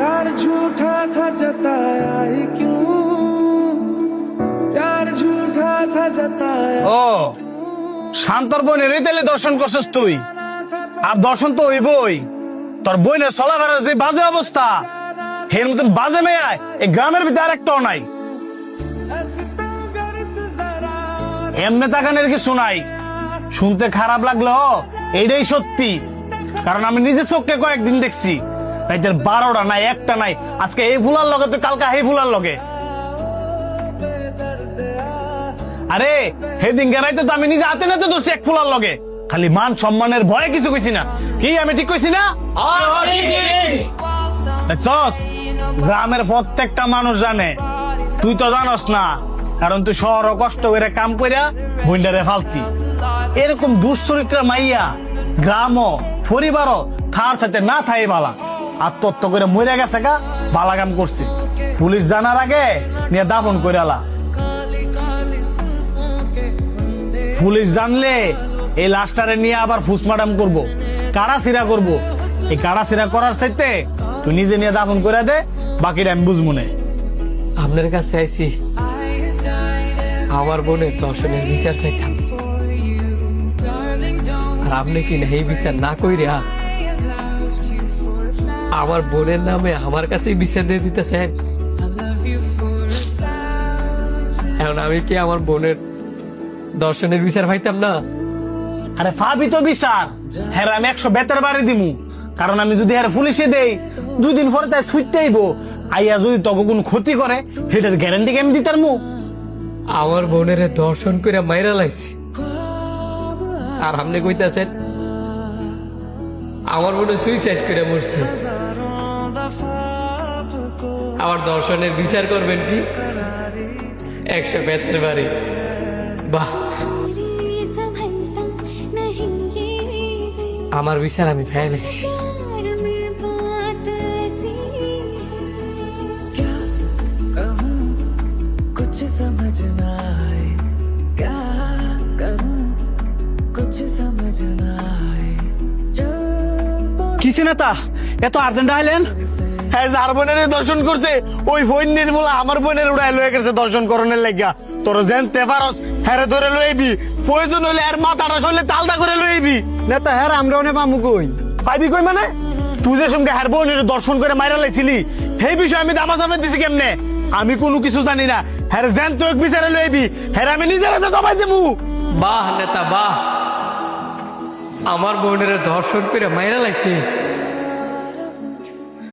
प्यार झूठा था जताया ही क्यों, प्यार झूठा था जताया। ও শান্তর বোনের তাইলে দর্শন করছিস তুই? আর দর্শন তো হইবই। তোর বোনের চলাফেরার যে বাজে অবস্থা, এর মতন বাজে মেয়ে এই গ্রামের ভিতরে আরেকটাও নাই। এমনি তাকানের কিছু নাই, শুনতে খারাপ লাগলো এইটাই সত্যি, কারণ আমি নিজে চোখে কয়েকদিন দেখছি। রাইতের 12টা নাই, একটা নাই, আজকে এই ফুলার লগে তো কালকা এই ফুলার লগে। আরে সেদিন গেরাইতে তো আমি নিজে হাতে নাতে ধরছি এক ফুলার লগে, খালি মান সম্মানের ভয়ে কিছু কইছি না। কি আমি ঠিক কইছি না? দেখছস, গ্রামের প্রত্যেকটা মানুষ জানে, তুই তো জানস না, কারণ তুই শহর কষ্ট করে কাম কইরা বইন্ডারে ফালতি। এরকম দুশ্চরিত্রা মাইয়া গ্রামও পরিবারও থার সাথে না থাই বালা, আত্মহত্যা করে মরে গেছে গা, বালা কাম করছে। পুলিশ জানার আগে নিয়ে দাফন করে আলা। পুলিশ জানলে এই লাশটারে নিয়ে আবার ফুসমাডাম করবো, কাড়াছিড়া করবো। এই কাড়াছিড়া করার চাইতে তুই নিজে নিয়ে দাফন করে দে, বাকিটা আমি বুঝবো না। আপনার কাছে আইছি আমার বোনের দর্শনের বিচার চাইতাম, আর আপনি কি না এই বিচার না কইরা আমার বোনের নামে আমার কাছেই বিচার দিয়ে দিতেছেন? এখন আমি কি আমার বোনের দর্শনের বিচার পাইতাম না? আরে ফাবি তো বিচার, হ্যাঁ আমি 100 বেতের বাড়ি দিমু, কারণ আমি যদি হ্যাঁ পুলিশে দেই 2 দিন পরে তাই ছুটতে আইব, আইয়া যদি তখন কোন ক্ষতি করে সেটার গ্যারান্টি আমি দিতার মু। আমার বোনের দর্শন করে মাইরা লাইছি, আর আপনি কইতাছেন আমার বোনে সুইসাইড করে মরছে। আমার দর্শনের বিচার করবেন কি 100 বেতের বাড়ি? বাহ, আমার বিচার আমি ফেলেছি। कुछ समझ ना आए, क्या करूं कुछ समझ ना आए। কিছু না তা এত আর্জেন্ট আইলেন? হ্যাঁ, যার বোনের দর্শন করছে ওই বোনের বলা আমার বোনের উড়াই লয়ে গেছে দর্শন করণের লাগিয়া। তোর যেন তেফারস হ্যারে ধরে লইবি, প্রয়োজন হলে আর মাথাটা সরলে তালদা করে লইবি। নেতা হ্যাঁ আমরা অনেক পামু কই পাইবি কই মানে? তুই যে সঙ্গে হ্যার বোনের দর্শন করে মাইরা লাইছিলি, সেই বিষয়ে আমি দামা দামে দিছি কেমনে? আমি কোনো কিছু জানি না। হ্যাঁ যেন তুই বিচারে লইবি, হ্যাঁ আমি নিজের হাতে জবাই দেবো। বাহ নেতা বাহ, আমার বোনের দর্শন করে মাইরা লাইছি,